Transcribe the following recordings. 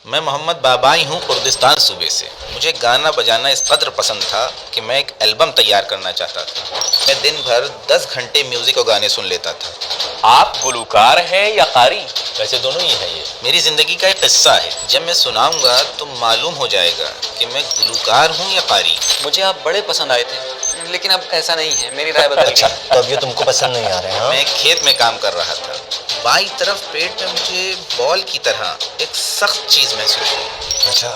میں محمد بابائی ہوں کردستان صوبے سے۔ مجھے گانا بجانا اس قدر پسند تھا کہ میں ایک البم تیار کرنا چاہتا تھا۔ میں دن بھر 10 گھنٹے میوزک اور گانے سن لیتا تھا۔ آپ گلوکار ہیں یا قاری؟ ویسے دونوں ہی ہیں یہ۔ میری زندگی کا ایک قصہ ہے، جب میں سناؤں گا تو معلوم ہو جائے گا کہ میں گلوکار ہوں یا قاری۔ مجھے آپ بڑے پسند آئے تھے، لیکن اب ایسا نہیں ہے، میری رائے بدل اچھا گئی۔ تو اب یہ تم کو پسند نہیں آ رہے ہیں؟ میں کھیت میں کام کر رہا تھا، بائیں طرف پیٹ میں مجھے بال کی طرح ایک سخت چیز محسوس ہوئی۔ اچھا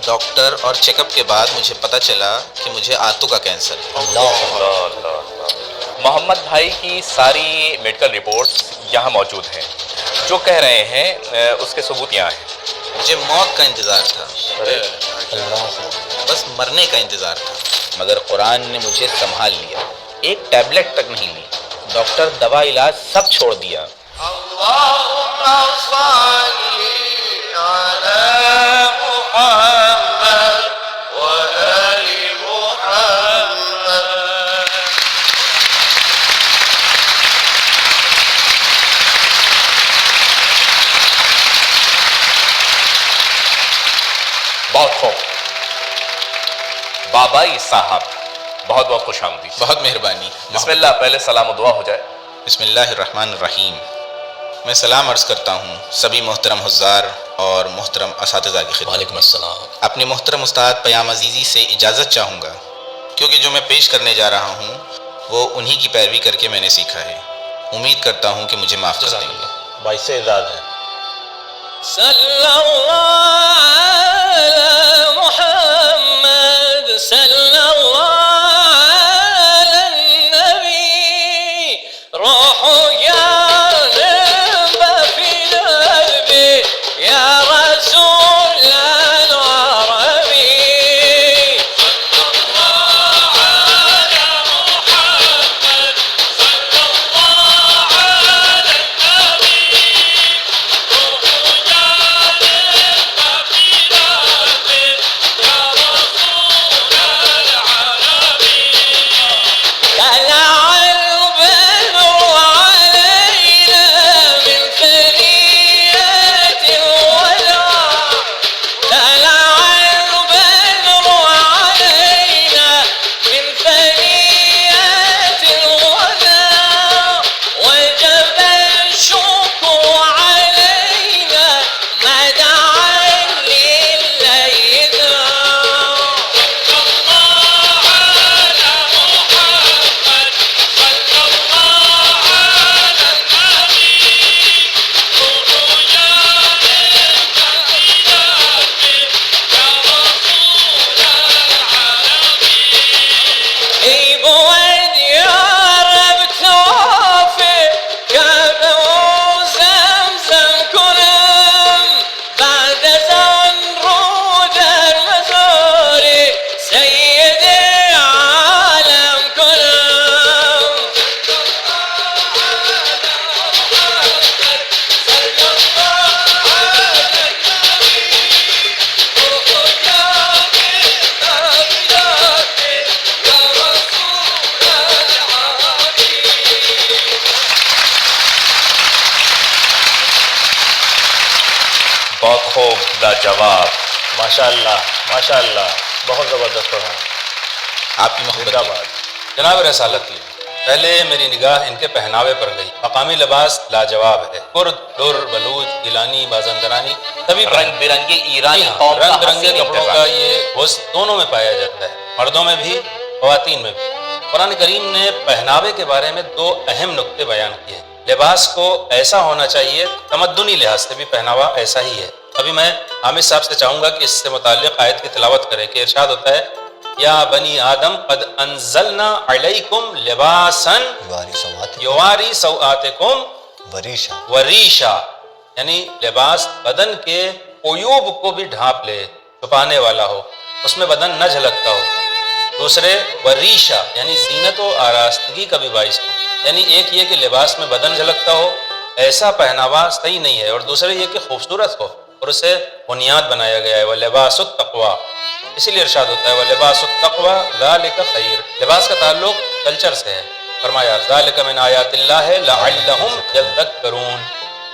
ڈاکٹر اور چیک اپ کے بعد مجھے پتہ چلا کہ مجھے آنتوں کا کینسر ہے۔ اللہ محمد بھائی کی ساری میڈیکل رپورٹس یہاں موجود ہیں، جو کہہ رہے ہیں اس کے ثبوت یہاں ہیں۔ مجھے موت کا انتظار تھا، اللہ بس مرنے کا انتظار تھا، مگر قرآن نے مجھے سنبھال لیا۔ ایک ٹیبلٹ تک نہیں لی، ڈاکٹر دوا علاج سب چھوڑ دیا۔ اللهم صل على محمد وآل محمد۔ بہت خوب بابائی صاحب، بہت بہت خوش آمدید۔ بہت مہربانی۔ بسم اللہ، پہلے سلام و دعا ہو جائے۔ بسم اللہ الرحمن الرحیم۔ میں سلام عرض کرتا ہوں سبھی محترم حضار اور محترم اساتذہ کی خدمت۔ وعلیکم السلام۔ اپنے محترم استاد پیام عزیزی سے اجازت چاہوں گا، کیونکہ جو میں پیش کرنے جا رہا ہوں وہ انہی کی پیروی کر کے میں نے سیکھا ہے۔ امید کرتا ہوں کہ مجھے معاف کر دیں گے۔ باعث اعزاز ہے۔ صلی اللہ علی محمد، صلی اللہ علی النبی، روح جانب فی قلبی یا رسول العربی۔ صلی اللہ علی محمد، صلی اللہ علی النبی، بہت خوب، لاجواب۔ ماشاء اللہ ماشاء اللہ، بہت زبردست پڑھا۔ آپ کی محبت زندہ باد۔ جناب رسالت لی، پہلے میری نگاہ ان کے پہناوے پر گئی۔ مقامی لباس لاجواب ہے، کرد، لر، بلوچ، گیلانی، مازندرانی، سبھی رنگ برنگے ایرانی قوم کا رنگ برنگے حسین کپڑوں انتظام۔ کا یہ حسن دونوں میں پایا جاتا ہے، مردوں میں بھی، خواتین میں بھی۔ قرآن کریم نے پہناوے کے بارے میں 2 اہم نقطے بیان کیے ہیں۔ لباس کو ایسا ہونا چاہیے، تمدنی لحاظ سے بھی پہناوا ایسا ہی ہے۔ ابھی میں حامد صاحب سے چاہوں گا کہ اس سے متعلق آیت کی تلاوت کریں کہ ارشاد ہوتا ہے یا بنی آدم قد انزلنا علیکم لباسا یواری سوات یواری سوآتکم وریشا۔ وریشا، یعنی لباس بدن کے عیوب کو بھی ڈھانپ لے، چھپانے والا ہو، اس میں بدن نہ جھلکتا ہو۔ دوسرے وریشا یعنی زینت و آراستگی کا بھی باعث ہو، یعنی ایک یہ کہ لباس میں بدن جھلکتا ہو، ایسا پہناوا صحیح نہیں ہے، اور دوسرے یہ کہ خوبصورت ہو اور اسے بنیاد بنایا گیا ہے وَلِبَاسُ التَّقْوَىٰ، اسی لیے ارشاد ہوتا ہے وَلِبَاسُ التَّقْوَىٰ ذَلِكَ خَيْرٌ۔ لباس کا تعلق کلچر سے ہے، فرمایا ذَلِكَ مِنْ آیَاتِ اللَّهِ لَعَلَّهُمْ يَذَّكَّرُونَ،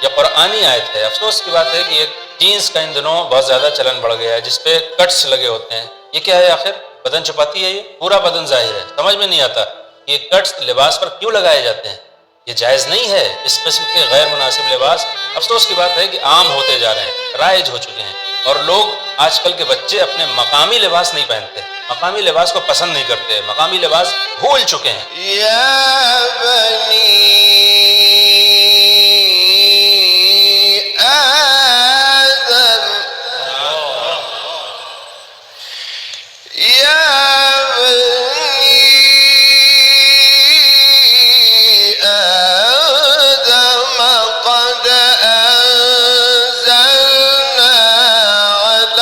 یہ قرآنی آیت ہے۔ افسوس کی بات ہے کہ ایک جینس کا ان دنوں بہت زیادہ چلن بڑھ گیا ہے جس پہ کٹس لگے ہوتے ہیں. یہ کیا ہے آخر؟ بدن چھپاتی ہے؟ یہ پورا بدن ظاہر ہے. سمجھ میں نہیں آتا یہ کٹس لباس پر کیوں لگائے جاتے ہیں. یہ جائز نہیں ہے. اس قسم کے غیر مناسب لباس افسوس کی بات ہے کہ عام ہوتے جا رہے ہیں, رائج ہو چکے ہیں, اور لوگ آج کل کے بچے اپنے مقامی لباس نہیں پہنتے, مقامی لباس کو پسند نہیں کرتے, مقامی لباس بھول چکے ہیں. يا بني آدم يا بني آدم قد أنزلنا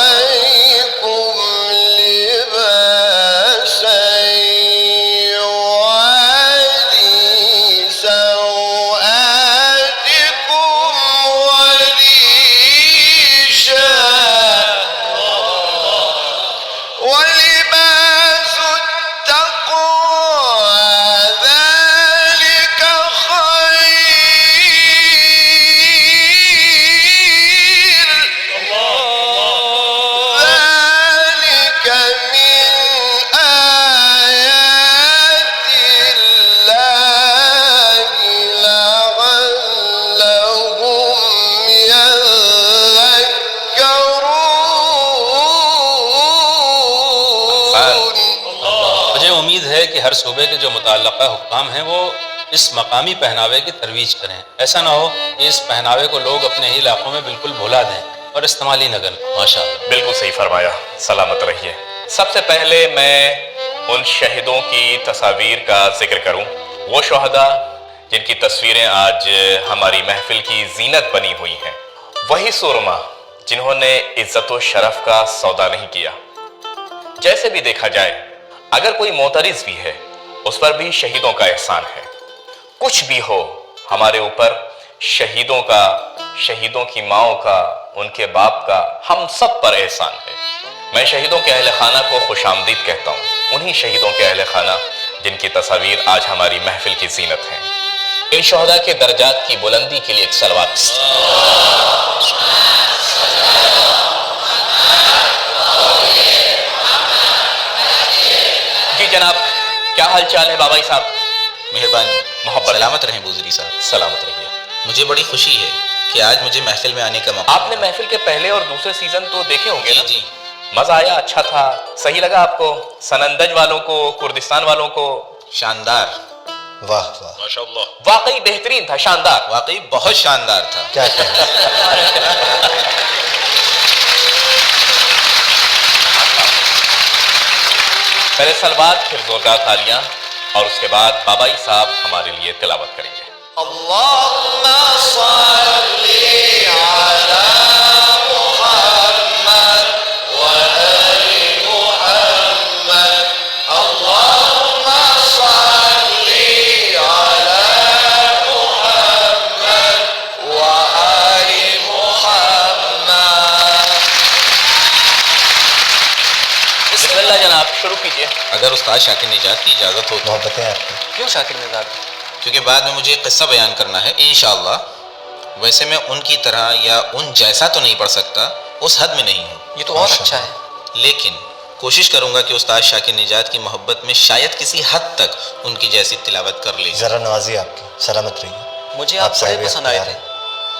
عليكم لباسا يواري سوآتكم وريشا ولباس التقوى ذلك خير ذلك من آيات الله لعلهم يذكرون. مجھے امید ہے کہ ہر صوبے کے جو متعلقہ حکام ہیں وہ اس مقامی پہناوے کی ترویج کریں. ایسا نہ ہو کہ اس پہناوے کو لوگ اپنے ہی علاقوں میں بالکل بھلا دیں اور استعمال ہی نہ کریں. ماشاءاللہ بالکل صحیح فرمایا. سلامت رہیے. سب سے پہلے میں ان شہیدوں کی تصاویر کا ذکر کروں, وہ شہداء جن کی تصویریں آج ہماری محفل کی زینت بنی ہوئی ہیں, وہی سرما جنہوں نے عزت و شرف کا سودا نہیں کیا. جیسے بھی دیکھا جائے اگر کوئی معترض بھی ہے اس پر بھی شہیدوں کا احسان ہے. کچھ بھی ہو ہمارے اوپر شہیدوں کا, شہیدوں کی ماؤں کا, ان کے باپ کا, ہم سب پر احسان ہے. میں شہیدوں کے اہل خانہ کو خوش آمدید کہتا ہوں, انہی شہیدوں کے اہل خانہ جن کی تصاویر آج ہماری محفل کی زینت ہیں. ان شہداء کے درجات کی بلندی کے لیے ایک صلوات. جی جناب, کیا حال چال ہے بابائی صاحب؟ مہربانی. محبت. سلامت رہیں بوزری صاحب. سلامت رہیے. مجھے بڑی خوشی ہے کہ آج مجھے محفل میں آنے کا موقع. آپ نے محفل کے پہلے اور دوسرے سیزن تو دیکھے ہوں گے نا؟ جی. مزہ آیا؟ اچھا تھا؟ صحیح لگا آپ کو؟ سنندج والوں کو, کردستان والوں کو؟ شاندار. واہ واہ ماشاءاللہ. واقعی بہترین تھا, شاندار. واقعی بہت شاندار تھا. کیا کہنا. پہلے سلوات, پھر زوردار تالیاں, اور اس کے بعد بابائی صاحب ہمارے لیے تلاوت کریں گے. اللهم صل على محمد وآل محمد. اللهم صل على محمد وآل محمد. بسم اللہ جناب, شروع کیجئے. اگر استاد شاکر نجات کی اجازت ہو تو, محبتیں آپ کی. کیوں شاکر نژاد؟ کیونکہ بعد میں مجھے ایک قصہ بیان کرنا ہے انشاءاللہ. ویسے میں ان کی طرح یا ان جیسا تو نہیں پڑھ سکتا, اس حد میں نہیں ہوں, یہ تو اور اچھا ہے. لیکن کوشش کروں گا کہ استاد شاکر نجات کی محبت میں شاید کسی حد تک ان کی جیسی تلاوت کر لی. ذرا نوازی آپ کی. سلامت رہیے. مجھے آپ بڑے صاحب پسند آئے اختیار تھے.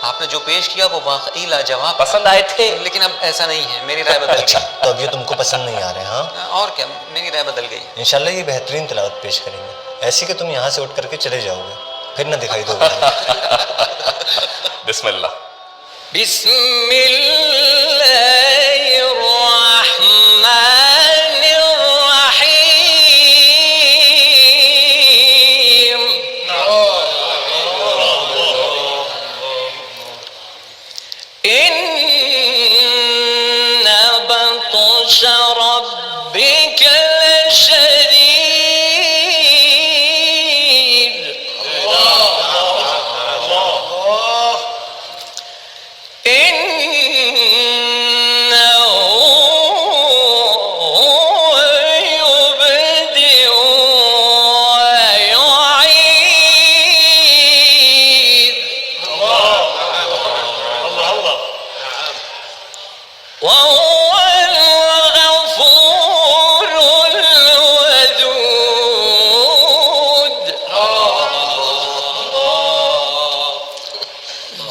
آپ نے جو پیش کیا وہ واقعی لاجواب. پسند آئے تھے؟ لیکن اب ایسا نہیں ہے, میری رائے بدل اچھا, گئی. تو اب یہ تم کو پسند نہیں آ رہے؟ ہاں, اور کیا, میری رائے بدل گئی. انشاءاللہ یہ بہترین تلاوت پیش کریں گے, ایسی کہ تم یہاں سے اٹھ کر کے چلے جاؤ گے, پھر نہ دکھائی دو گے. بسم اللہ. بسم الله الرحمن الرحيم. إن بطش ربك لشديد. إن وهو الغفور الودود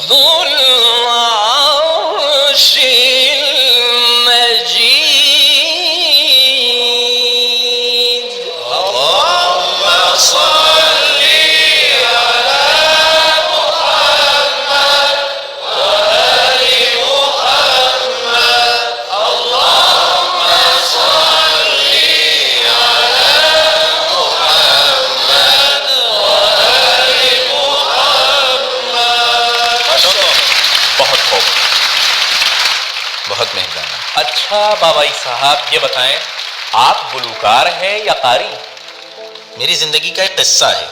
ذو العرش المجيد بہت خوب. بہت مہربانی. اچھا بابائی صاحب یہ بتائیں آپ گلوکار ہیں یا قاری؟ میری زندگی کا ایک قصہ ہے.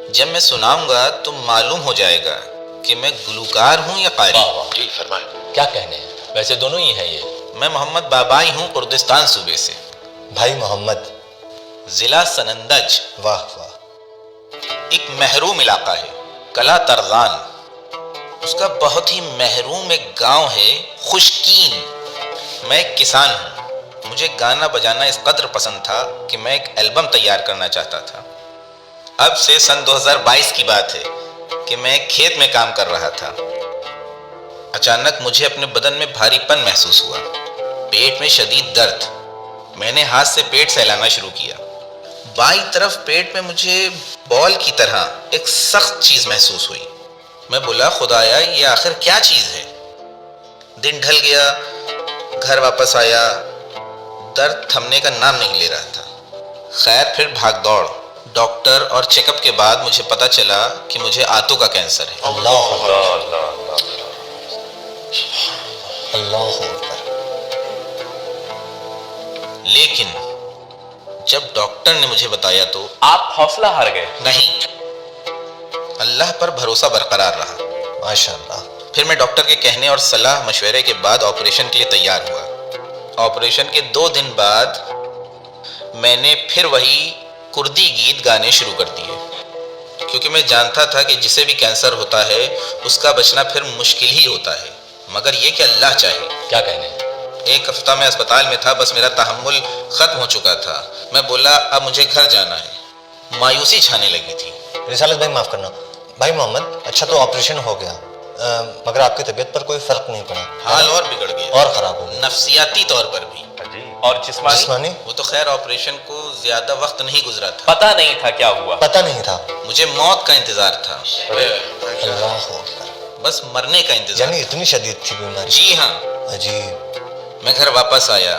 جب میں سناؤں گا تو معلوم ہو جائے گا کہ میں گلوکار ہوں یا قاری. جی فرمائیں. کیا کہنے ہیں، ویسے دونوں ہی ہیں. یہ میں محمد بابائی ہوں، کردستان صوبے سے، بھائی محمد. ضلع سنندج. واہ واہ. ایک محروم علاقہ ہے، کلا ترزان. اس کا بہت ہی محروم ایک گاؤں ہے، خوشکین. میں ایک کسان ہوں. مجھے گانا بجانا اس قدر پسند تھا کہ میں ایک البم تیار کرنا چاہتا تھا. اب سے سن 2022 کی بات ہے کہ میں ایک کھیت میں کام کر رہا تھا. اچانک مجھے اپنے بدن میں بھاری پن محسوس ہوا، پیٹ میں شدید درد. میں نے ہاتھ سے پیٹ سہلانا شروع کیا. بائیں طرف پیٹ میں مجھے بال کی طرح ایک سخت چیز محسوس ہوئی. میں بولا خدایا یہ آخر کیا چیز ہے. دن ڈھل گیا، گھر واپس آیا، درد تھمنے کا نام نہیں لے رہا تھا. خیر پھر بھاگ دوڑ، ڈاکٹر اور چیک اپ کے بعد مجھے پتا چلا کہ مجھے آنتوں کا کینسر ہے. اللہ اللہ اللہ اللہ اکبر. لیکن جب ڈاکٹر نے مجھے بتایا تو آپ حوصلہ ہار گئے؟ نہیں، اللہ پر بھروسہ برقرار رہا. ماشاء اللہ. پھر میں ڈاکٹر کے کہنے اور صلاح مشورے کے بعد آپریشن کے لیے تیار ہوا. آپریشن کے 2 دن بعد میں نے پھر وہی کردی گیت گانے شروع کر دیے، کیونکہ میں جانتا تھا کہ جسے بھی کینسر ہوتا ہے اس کا بچنا پھر مشکل ہی ہوتا ہے، مگر یہ کہ اللہ چاہے. کیا کہنے ہیں. 1 ہفتہ میں اسپتال میں تھا، بس میرا تحمل ختم ہو چکا تھا. میں بولا اب مجھے گھر جانا ہے. مایوسی چھانے لگی تھی. رسالت بھائی معاف کرنا. بھائی محمد اچھا تو آپریشن ہو گیا، مگر آپ کی طبیعت پر کوئی فرق نہیں پڑا. حال اور بگڑ گیا، اور خراب ہو گیا. نفسیاتی طور پر بھی. اور جسمانی؟ جسمانی وہ تو خیر آپریشن کو زیادہ وقت نہیں گزرا تھا. پتہ نہیں تھا کیا ہوا؟ پتہ نہیں تھا. مجھے موت کا انتظار تھا، اللہ اکبر. بس مرنے کا انتظار. یعنی اتنی شدید تھی بیماری؟ جی ہاں. عجیب. میں گھر واپس آیا.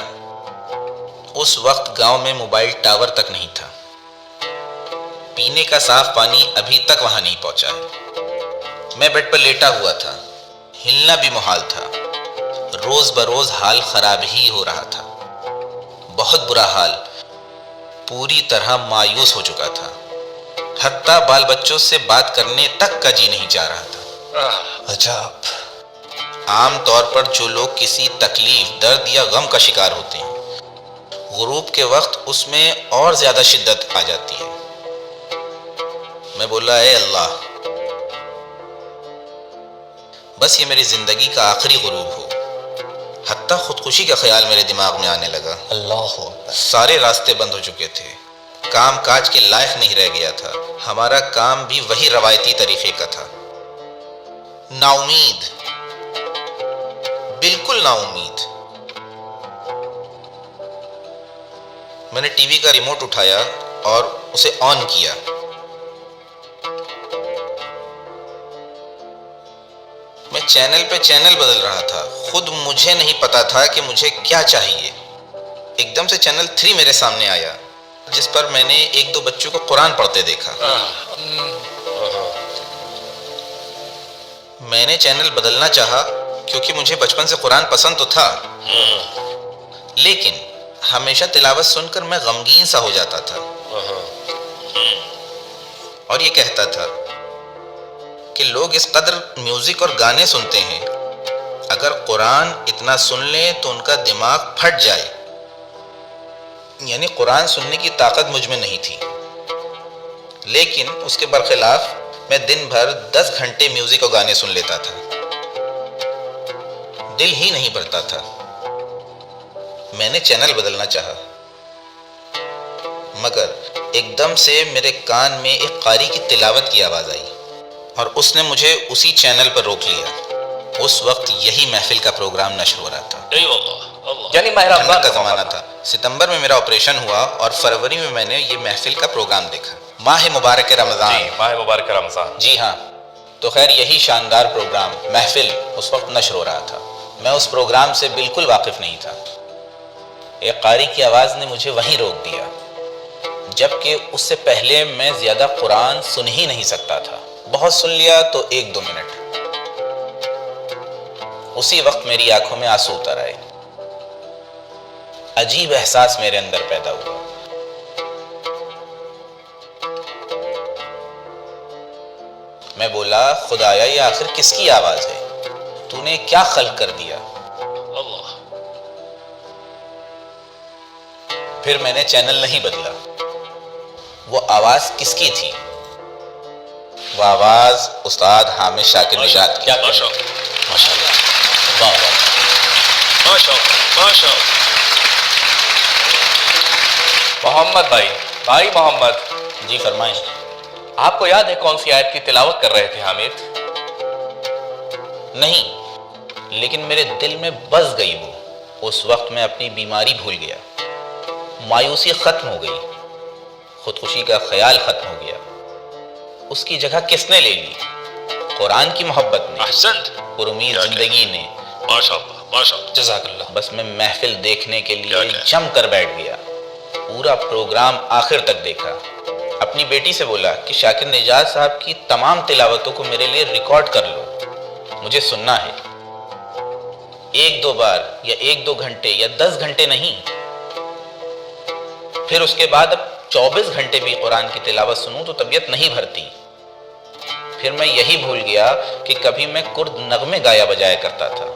اس وقت گاؤں میں موبائل ٹاور تک نہیں تھا. پینے کا صاف پانی ابھی تک وہاں نہیں پہنچا ہے. میں بیڈ پر لیٹا ہوا تھا، ہلنا بھی محال تھا. روز بروز حال خراب ہی ہو رہا تھا، بہت برا حال. پوری طرح مایوس ہو چکا تھا، حتیٰ بال بچوں سے بات کرنے تک کا جی نہیں چاہ رہا تھا. عجب. عام طور پر جو لوگ کسی تکلیف، درد یا غم کا شکار ہوتے ہیں، غروب کے وقت اس میں اور زیادہ شدت آ جاتی ہے. میں بولا اے اللہ، بس یہ میری زندگی کا آخری غروب ہو. حتیٰ خودکشی کا خیال میرے دماغ میں آنے لگا. اللہ اکبر. سارے راستے بند ہو چکے تھے، کام کاج کے لائق نہیں رہ گیا تھا. ہمارا کام بھی وہی روایتی طریقے کا تھا. نا امید، بالکل نا امید. میں نے ٹی وی کا ریموٹ اٹھایا اور اسے آن کیا. میں چینل پہ چینل بدل رہا تھا، خود مجھے نہیں پتا تھا کہ مجھے کیا چاہیے. ایک دم سے چینل 3 میرے سامنے آیا، جس پر میں نے 1-2 بچوں کو قرآن پڑھتے دیکھا. میں نے چینل بدلنا چاہا کیونکہ مجھے بچپن سے قرآن پسند تو تھا، لیکن ہمیشہ تلاوت سن کر میں غمگین سا ہو جاتا تھا اور یہ کہتا تھا کہ لوگ اس قدر میوزک اور گانے سنتے ہیں، اگر قرآن اتنا سن لیں تو ان کا دماغ پھٹ جائے. یعنی قرآن سننے کی طاقت مجھ میں نہیں تھی. لیکن اس کے برخلاف میں دن بھر 10 گھنٹے میوزک اور گانے سن لیتا تھا. دل ہی نہیں بھرتا تھا. میں نے چینل بدلنا چاہا، مگر ایک دم سے میرے کان میں ایک قاری کی تلاوت کی آواز آئی اور اس نے مجھے اسی چینل پر روک لیا۔ اس وقت یہی محفل کا پروگرام نشر ہو رہا تھا۔ یعنی ماہ ٹھنڈک رمضان کا زمانہ تھا۔ ستمبر میں میرا آپریشن ہوا اور فروری میں میں نے یہ محفل کا پروگرام دیکھا۔ ماہ مبارک رمضان۔ جی، ماہ مبارک رمضان۔ جی ہاں، تو خیر یہی شاندار پروگرام محفل اس وقت نشر ہو رہا تھا۔ میں اس پروگرام سے بالکل واقف نہیں تھا۔ ایک قاری کی آواز نے مجھے وہیں روک دیا، جبکہ اس سے پہلے میں زیادہ قرآن سن ہی نہیں سکتا تھا۔ بہت سن لیا تو 1-2 منٹ۔ اسی وقت میری آنکھوں میں آنسو اتر آئے۔ عجیب احساس میرے اندر پیدا ہوا۔ میں بولا، خدایا یہ آخر کس کی آواز ہے؟ تو نے کیا خلق کر دیا؟ پھر میں نے چینل نہیں بدلا۔ وہ آواز کس کی تھی؟ وہ آواز استاد حامد شاکر نژاد کی۔ ماشاءاللہ، واہ واہ۔ محمد بھائی محمد، جی فرمائیں۔ آپ کو یاد ہے کون سی آیت کی تلاوت کر رہے تھے حامد؟ نہیں، لیکن میرے دل میں بس گئی وہ۔ اس وقت میں اپنی بیماری بھول گیا، مایوسی ختم ہو گئی، خودکشی کا خیال ختم ہو گیا۔ اس کی جگہ کس نے لے لی؟ قرآن کی محبت نے، پر امید زندگی نے۔ جزاک اللہ۔ بس میں محفل دیکھنے کے لیے جم کر بیٹھ گیا۔ پورا پروگرام آخر تک دیکھا۔ اپنی بیٹی سے بولا کہ شاکر نژاد صاحب کی تمام تلاوتوں کو میرے لیے ریکارڈ کر لو، مجھے سننا ہے۔ 1-2 بار یا 1-2 گھنٹے یا 10 گھنٹے نہیں، پھر اس کے بعد اب 24 گھنٹے بھی قرآن کی تلاوت سنوں تو طبیعت نہیں بھرتی۔ پھر میں یہی بھول گیا کہ کبھی میں کرد نغمے گایا بجایا کرتا تھا۔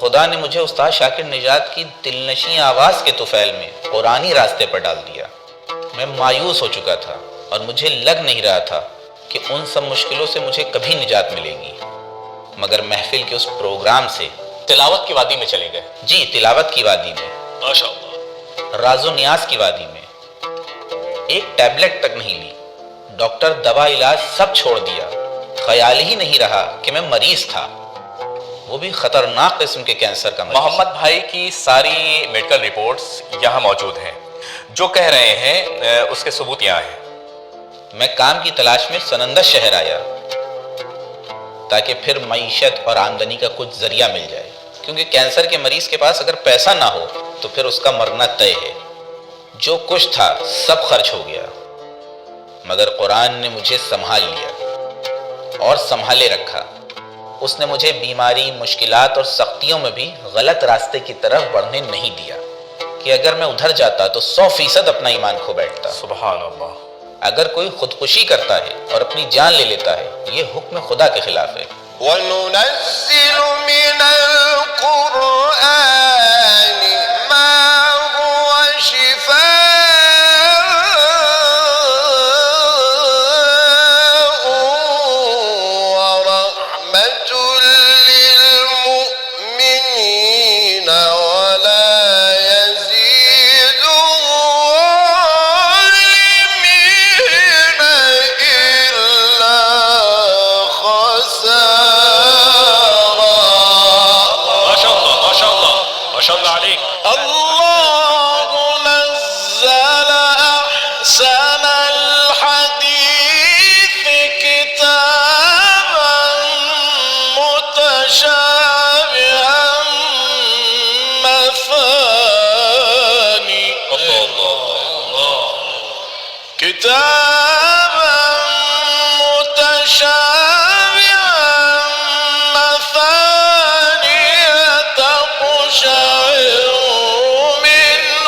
خدا نے مجھے استاد شاکر نژاد کی دلنشین آواز کے طفیل میں قرآنی راستے پر ڈال دیا۔ میں مایوس ہو چکا تھا اور مجھے لگ نہیں رہا تھا کہ ان سب مشکلوں سے مجھے کبھی نجات ملے گی، مگر محفل کے اس پروگرام سے تلاوت کی وادی میں چلے گئے؟ جی، تلاوت کی وادی میں، راز و نیاز کی وادی میں۔ ایک ٹیبلٹ تک نہیں لی، ڈاکٹر دوا علاج سب چھوڑ دیا۔ خیال ہی نہیں رہا کہ میں مریض تھا، وہ بھی خطرناک قسم کے کینسر کا مریض۔ محمد بھائی کی ساری میڈیکل رپورٹس یہاں موجود ہیں، جو کہہ رہے ہیں اس کے ثبوت یہاں ہیں۔ میں کام کی تلاش میں سنندر شہر آیا تاکہ پھر معیشت اور آمدنی کا کچھ ذریعہ مل جائے، کیونکہ کینسر کے مریض کے پاس اگر پیسہ نہ ہو تو پھر اس کا مرنا طے ہے۔ جو کچھ تھا سب خرچ ہو گیا، مگر قرآن نے مجھے سنبھال لیا اور سنبھالے رکھا۔ اس نے مجھے بیماری، مشکلات اور سختیوں میں بھی غلط راستے کی طرف بڑھنے نہیں دیا کہ اگر میں ادھر جاتا تو 100% اپنا ایمان کھو بیٹھتا۔ سبحان اللہ۔ اگر کوئی خودکشی کرتا ہے اور اپنی جان لے لیتا ہے، یہ حکم خدا کے خلاف ہے۔ وَنُنَزِّلُ مِنَ الْقُرْآنِ مَا هُوَ شِفَاءٌ وَرَحْمَةٌ لِّلْمُؤْمِنِينَ وَلَا يَزِيدُ الظَّالِمِينَ إِلَّا خَسَارًا۔ الله نزل أحسن الحديث كتابا متشابها مثاني كتابا متشابها مثانية تقشعر منه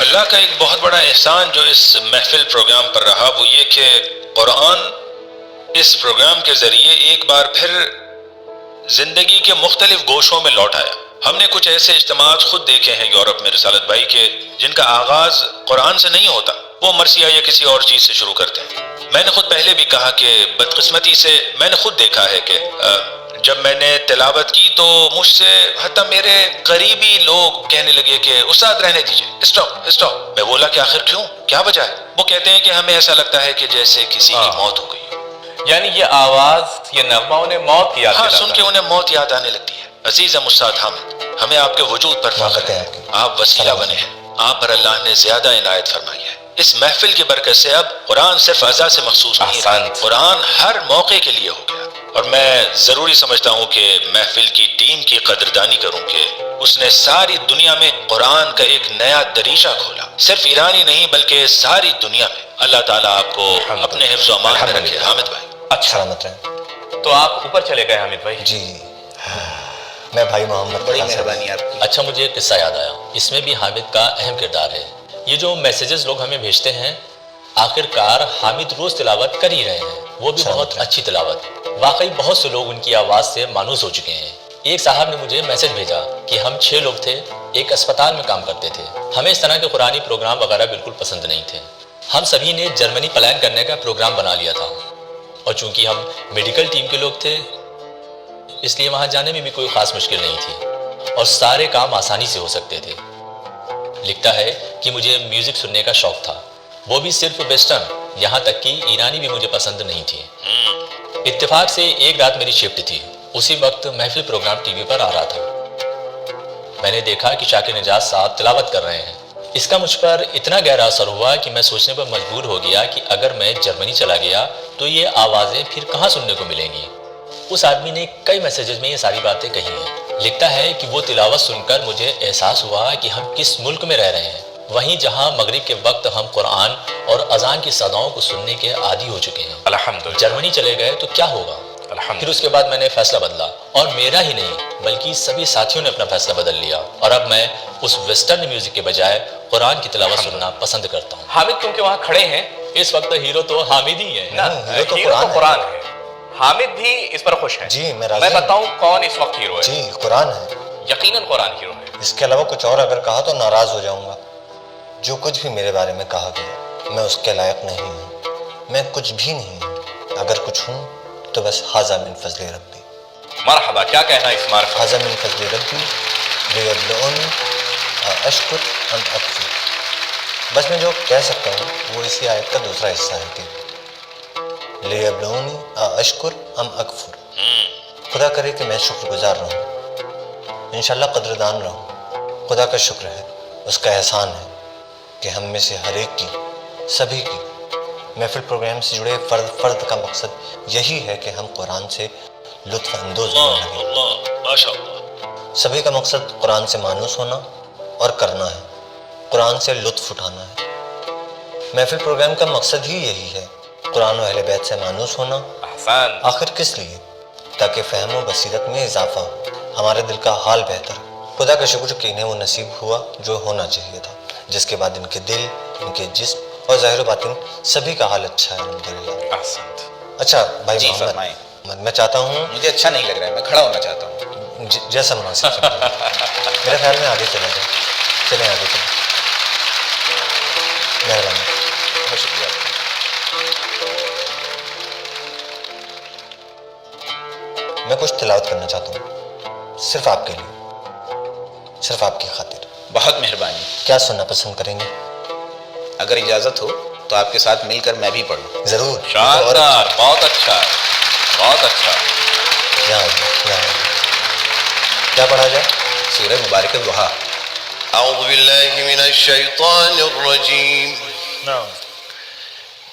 اللہ کا ایک بہت بڑا احسان جو اس محفل پروگرام پر رہا وہ یہ کہ قرآن اس پروگرام کے ذریعے ایک بار پھر زندگی کے مختلف گوشوں میں لوٹ آیا. ہم نے کچھ ایسے اجتماعات خود دیکھے ہیں یورپ میں رسالت بھائی کے جن کا آغاز قرآن سے نہیں ہوتا, وہ مرثیہ یا کسی اور چیز سے شروع کرتے ہیں. میں نے خود پہلے بھی کہا کہ بدقسمتی سے میں نے خود دیکھا ہے کہ جب میں نے تلاوت کی تو مجھ سے حتیٰ میرے قریبی لوگ کہنے لگے کہ استاد رہنے دیجئے, اسٹاپ. میں بولا کہ آخر کیوں, کیا وجہ ہے؟ وہ کہتے ہیں کہ ہمیں ایسا لگتا ہے کہ جیسے کسی کی موت ہو گئی. یعنی یہ آواز, یہ نغمہ انہیں موت کی یاد دلاتا ہے. سن کے انہیں موت یاد آنے لگتی ہے. عزیز استاد حامد, ہمیں آپ کے وجود پر فخر ہے. آپ وسیلہ بنے ہیں, آپ پر اللہ نے زیادہ عنایت فرمائی ہے. اس محفل کی برکت سے اب قرآن صرف اذا سے مخصوص نہیں رہا, قرآن ہر موقع کے لیے ہو گیا. اور میں ضروری سمجھتا ہوں کہ محفل کی ٹیم کی قدردانی کروں کہ اس نے ساری دنیا میں قرآن کا ایک نیا دریچہ کھولا. صرف ایرانی نہیں بلکہ ساری دنیا میں. اللہ تعالیٰ آپ کو اپنے حفظ و امان میں رکھے. حامد بھائی اچھا سلامت رہیں. تو آپ اوپر چلے گئے حامد بھائی؟ جی میں بھائی محمد. بڑی مہربانی آپ کی. اچھا مجھے ایک قصہ یاد آیا, اس میں بھی حامد کا اہم کردار ہے. یہ جو میسیجز لوگ ہمیں بھیجتے ہیں, آخر کار حامد روز تلاوت کر ہی رہے ہیں, وہ بھی بہت اچھی تلاوت. واقعی بہت سے لوگ ان کی آواز سے مانوس ہو چکے ہیں. ایک صاحب نے مجھے میسج بھیجا کہ ہم 6 لوگ تھے, ایک اسپتال میں کام کرتے تھے. ہمیں اس طرح کے قرآنی پروگرام وغیرہ بالکل پسند نہیں تھے. ہم سبھی نے جرمنی پلان کرنے کا پروگرام بنا لیا تھا, اور چونکہ ہم میڈیکل ٹیم کے لوگ تھے اس لیے وہاں جانے میں بھی کوئی خاص مشکل نہیں تھی اور سارے کام آسانی سے ہو سکتے تھے. لکھتا ہے کہ مجھے میوزک سننے کا شوق تھا, وہ بھی صرف ویسٹرن, یہاں تک کہ ایرانی بھی مجھے پسند نہیں تھی. اتفاق سے ایک رات میری شفٹ تھی. اسی وقت محفل پروگرام ٹی وی پر آ رہا تھا. میں نے دیکھا کہ شاکر نجات صاحب تلاوت کر رہے ہیں. اس کا مجھ پر اتنا گہرا اثر ہوا کہ میں سوچنے پر مجبور ہو گیا کہ اگر میں جرمنی چلا گیا تو یہ آوازیں پھر کہاں سننے کو ملیں گی. اس آدمی نے کئی میسیجز میں یہ ساری باتیں کہی ہیں. لکھتا ہے کہ وہ تلاوت سن کر مجھے احساس ہوا کہ ہم کس ملک میں رہ رہے ہیں, وہیں جہاں مغرب کے وقت ہم قرآن اور اذان کی صداؤں کو سننے کے عادی ہو چکے ہیں. الحمدللہ. جرمنی چلے گئے تو کیا ہوگا. پھر اس کے بعد میں نے فیصلہ بدلا, اور میرا ہی نہیں بلکہ سبھی ساتھیوں نے اپنا فیصلہ بدل لیا, اور اب میں اس ویسٹرن میوزک کے بجائے قرآن کی تلاوت سننا پسند کرتا ہوں. حامد تم کے وہاں کھڑے ہیں, اس وقت ہیرو تو حامد ہی ہے نا, ہیرو تو قرآن ہے. حامد بھی اس پر خوش ہیں. جی میں راضی. میں بتاؤں کون اس وقت ہیرو ہے؟ جی قرآن ہے. یقیناً قرآن ہیرو ہے. اس کے علاوہ کچھ اور اگر کہا تو ناراض ہو جاؤں گا. جو کچھ بھی میرے بارے میں کہا گیا میں اس کے لائق نہیں ہوں, میں کچھ بھی نہیں ہوں. اگر کچھ ہوں تو بس حاذا من فضل ربی. مرحبا, کیا کہنا اس معرفت؟ حاذا من فضل ربی لیبلونی اشکر ام اکفر. بس میں جو کہہ سکتا ہوں وہ اسی آیت کا دوسرا حصہ ہے کہ لیبلونی اشکر ام اکفر. خدا کرے کہ میں شکر گزار رہوں, انشاءاللہ قدردان رہوں. خدا کا شکر ہے, اس کا احسان ہے کہ ہم میں سے ہر ایک کی, سبھی کی محفل پروگرام سے جڑے فرد کا مقصد یہی ہے کہ ہم قرآن سے لطف اندوز ہونے لگیں. سبھی کا مقصد قرآن سے مانوس ہونا اور کرنا ہے, قرآن سے لطف اٹھانا ہے. محفل پروگرام کا مقصد ہی یہی ہے, قرآن و اہل بیت سے مانوس ہونا. احسان. آخر کس لیے؟ تاکہ فہم و بصیرت میں اضافہ ہو, ہمارے دل کا حال بہتر. خدا کا شکر کہ انہیں وہ نصیب ہوا جو ہونا چاہیے تھا, جس کے بعد ان کے دل, ان کے جسم اور ظاہر و باطن سبھی کا حال اچھا ہے الحمدللہ. احسنت. اچھا بھائی جی محمد, فرمائیں. میں چاہتا ہوں مجھے اچھا نہیں لگ رہا ہے, میں کھڑا ہونا چاہتا ہوں. جیسا مناسب. خیال میں آگے چلا جائے. چلیں آگے چلیں. مہربانی. بہت شکریہ آپ کا. میں کچھ تلاوت کرنا چاہتا ہوں صرف آپ کے لیے، صرف آپ کی خاطر. بہت مہربانی. کیا سننا پسند کریں گے؟ اگر اجازت ہو تو آپ کے ساتھ مل کر میں بھی پڑھوں. ضرور. شاندار، بہت اچھا، بہت اچھا. یہاں آئیے، یہاں آئیے. کیا پڑھا جائے؟ سورہ مبارکہ ضحیٰ. أعوذ بالله من الشيطان الرجيم. نعم.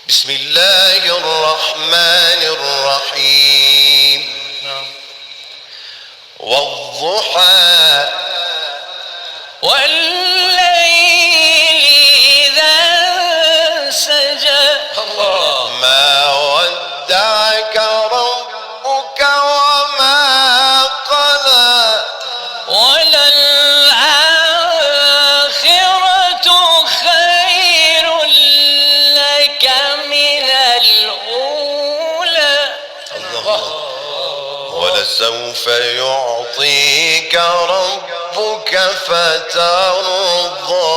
بسم الله الرحمن الرحيم. والضحى والليل إذا سجى ما ودعك ربك وما قلى وللآخرة خير لك من الأولى ولسوف يعطيك ربك فترضى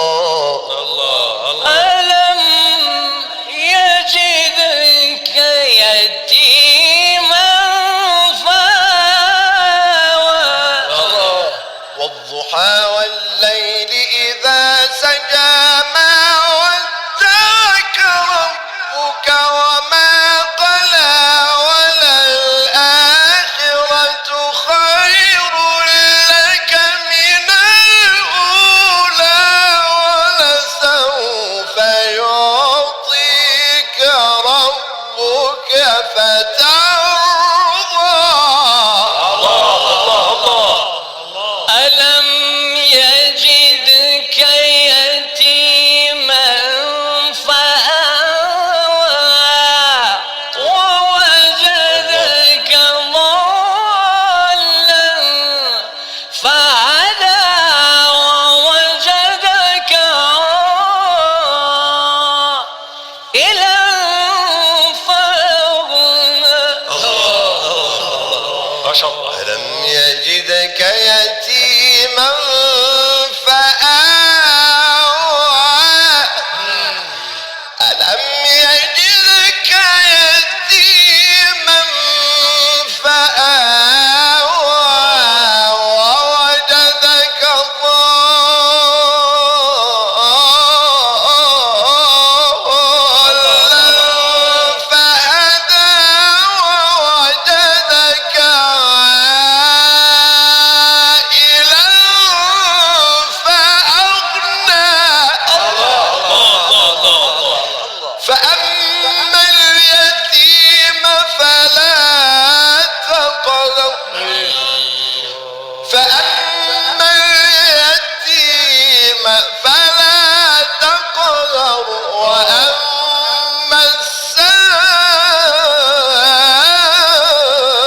ألم يجدك يتيما فآوى والضحى والليل إذا سجى ما ودعك ربك وما قلى وللآخرة خير لك من الأولى ولسوف يعطيك ربك فترضى. ألم يجدك يتيما فآوى ووجدك ضالا فهدى ووجدك عائلا فأغنى. ما شاء الله. ألم يجدك يتيما فآوى ألم يجدك يتيما فآوى ووجدك ضالا فهدى ووجدك عائلا فأغنى. فأما اليتيم فلا تقهر فأما اليتيم فلا تقهر وأما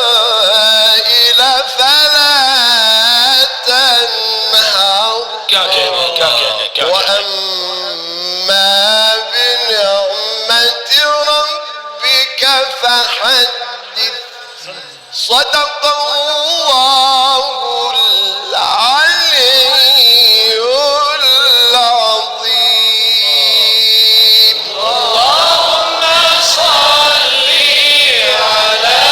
السائل فلا تنهر وأما بنعمة ربك فحدث. صدق الله العلي العظيم. اللهم صل على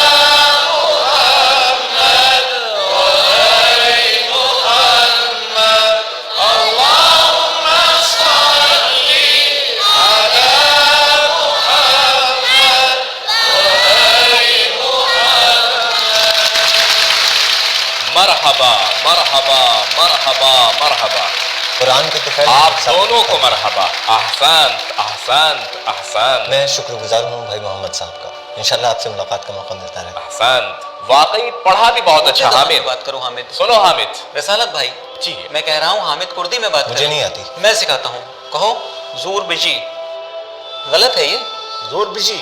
محمد وآل محمد. اللهم صل على محمد وآل مرحبا مرحبا مرحبا مرحبا. قرآن کے طفیل آپ دونوں کو مرحبا. احسنت احسنت احسنت. میں شکر گزار ہوں بھائی محمد صاحب کا. انشاءاللہ آپ سے ملاقات کا موقع ملتا رہے. احسنت. واقعی پڑھا بھی بہت اچھا. حامد بات کروں حامد. سنو حامد. رسالت بھائی جی میں کہہ رہا ہوں حامد کردی میں بات مجھے نہیں آتی. میں سکھاتا ہوں. کہو زور بجی. غلط ہے یہ. زور بجی.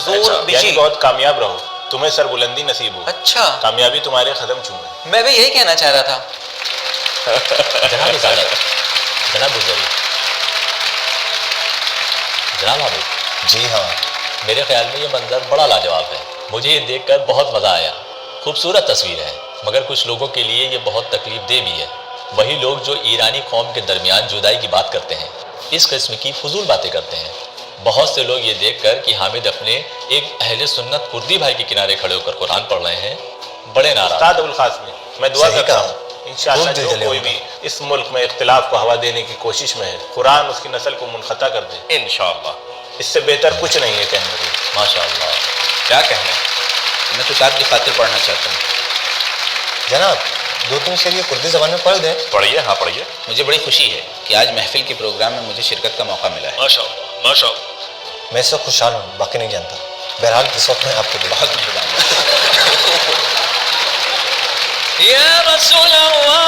زور یعنی بجی. بہت کامیاب رہو، تمہیں سر بلندی نصیب ہو، اچھا کامیابی تمہارے قدم چومے. میں بھی یہی کہنا چاہ رہا تھا. جناب رسالت، جناب گزری، جناب حامد، جی ہاں. میرے خیال میں یہ منظر بڑا لاجواب ہے. مجھے یہ دیکھ کر بہت مزہ آیا. خوبصورت تصویر ہے، مگر کچھ لوگوں کے لیے یہ بہت تکلیف دہ بھی ہے. وہی لوگ جو ایرانی قوم کے درمیان جدائی کی بات کرتے ہیں، اس قسم کی فضول باتیں کرتے ہیں۔ بہت سے لوگ یہ دیکھ کر کہ حامد اپنے ایک اہل سنت کردی بھائی کے کنارے کھڑے ہو کر قرآن پڑھ رہے ہیں، بڑے ناراض استاد ابوالقاسم، میں دعا صحیح کرتا کہا۔ ہوں انشاءاللہ خوب دل جو جلے کوئی ہوگا۔ بھی اس ملک میں اختلاف کو ہوا دینے کی کوشش میں ہے، قرآن اس کی نسل کو منقطع کر دے۔ انشاءاللہ۔ اس سے بہتر کچھ نہیں ہے کہنے کو۔ ماشاءاللہ۔ کیا کہنے؟ میں تو صاحب کی خاطر پڑھنا چاہتا ہوں۔ جناب 2-3 شعر یہ کردی زبان میں پڑھ دیں۔ پڑھیے، ہاں پڑھیے۔ مجھے بڑی خوشی ہے کہ آج محفل کے پروگرام میں مجھے شرکت کا موقع ملا ہے۔ ماشاءاللہ ماشاءاللہ۔ میں اس وقت خوشحال ہوں، باقی نہیں جانتا۔ بہرحال اس وقت میں آپ کو بہت مہربانی۔ يا رسول الله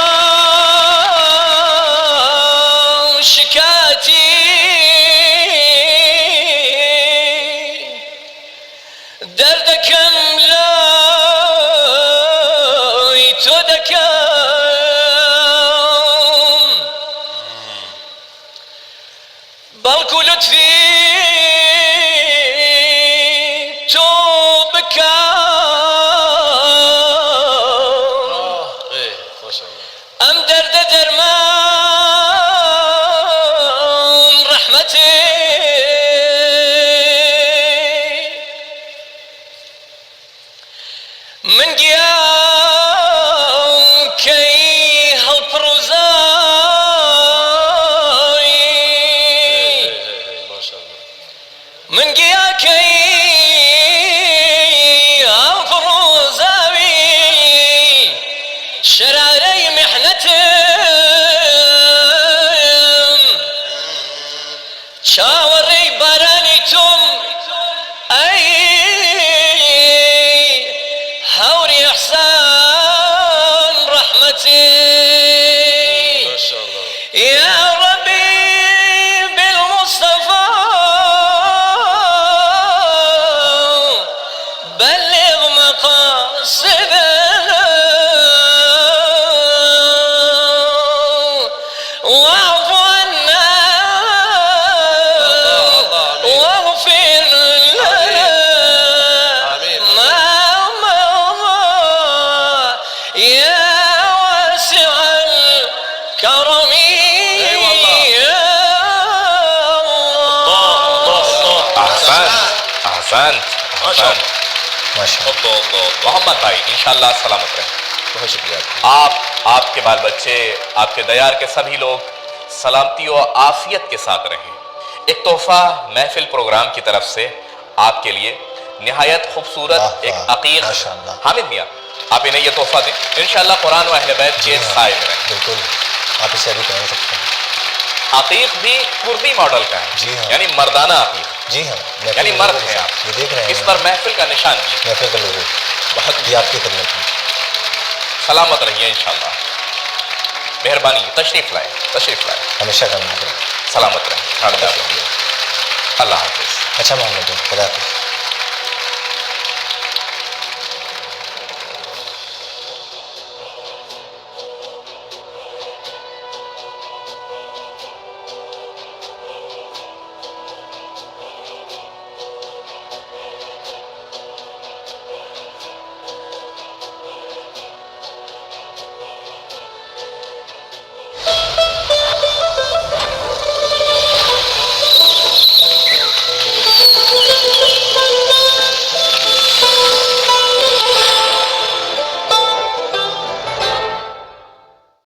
شكاتي دردك ملايت ودكام بلكو لطفي توبك ام درد درمان رحمتي من قيام كي هالبروزاي من قيام كي هالبروزاي شراري محنتم شاوري برانيتم اي هوري احسان رحمتي يا ربي بالمصطفى بلغ مقاصدنا واعف عنا واغفر لنا ما يا واسع الكرم يا احسن احسن احسن۔ ماشاء اللہ۔ محمد بھائی انشاءاللہ سلامت رہیں۔ بہت شکریہ۔ آپ کے بال بچے، آپ کے دیار کے سبھی لوگ سلامتی و عافیت کے ساتھ رہیں۔ ایک تحفہ محفل پروگرام کی طرف سے آپ کے لیے نہایت خوبصورت واہ ایک واہ، عقیق۔ ماشاءاللہ۔ حامد میاں آپ انہیں یہ تحفہ دیں، انشاءاللہ قرآن و اہل بیت کے سائے میں رہیں۔ بالکل، آپ اسے ابھی پہن سکتے ہیں۔ عقیق بھی کردی ماڈل کا ہے، جی ہاں۔ یعنی مردانہ عقیق، جی ہاں، یعنی مرد ہیں آپ۔ یہ دیکھ رہے ہیں اس پر محفل کا نشان بھی ہے۔ محفل کا لوگو بہت یہ آپ کی خدمت میں۔ سلامت رہیے انشاءاللہ۔ مہربانی، تشریف لائیں، تشریف لائیں۔ ہمیشہ کرنا ہے۔ سلامت رہیں۔ اللہ حافظ۔ اچھا محمد، خدا حافظ۔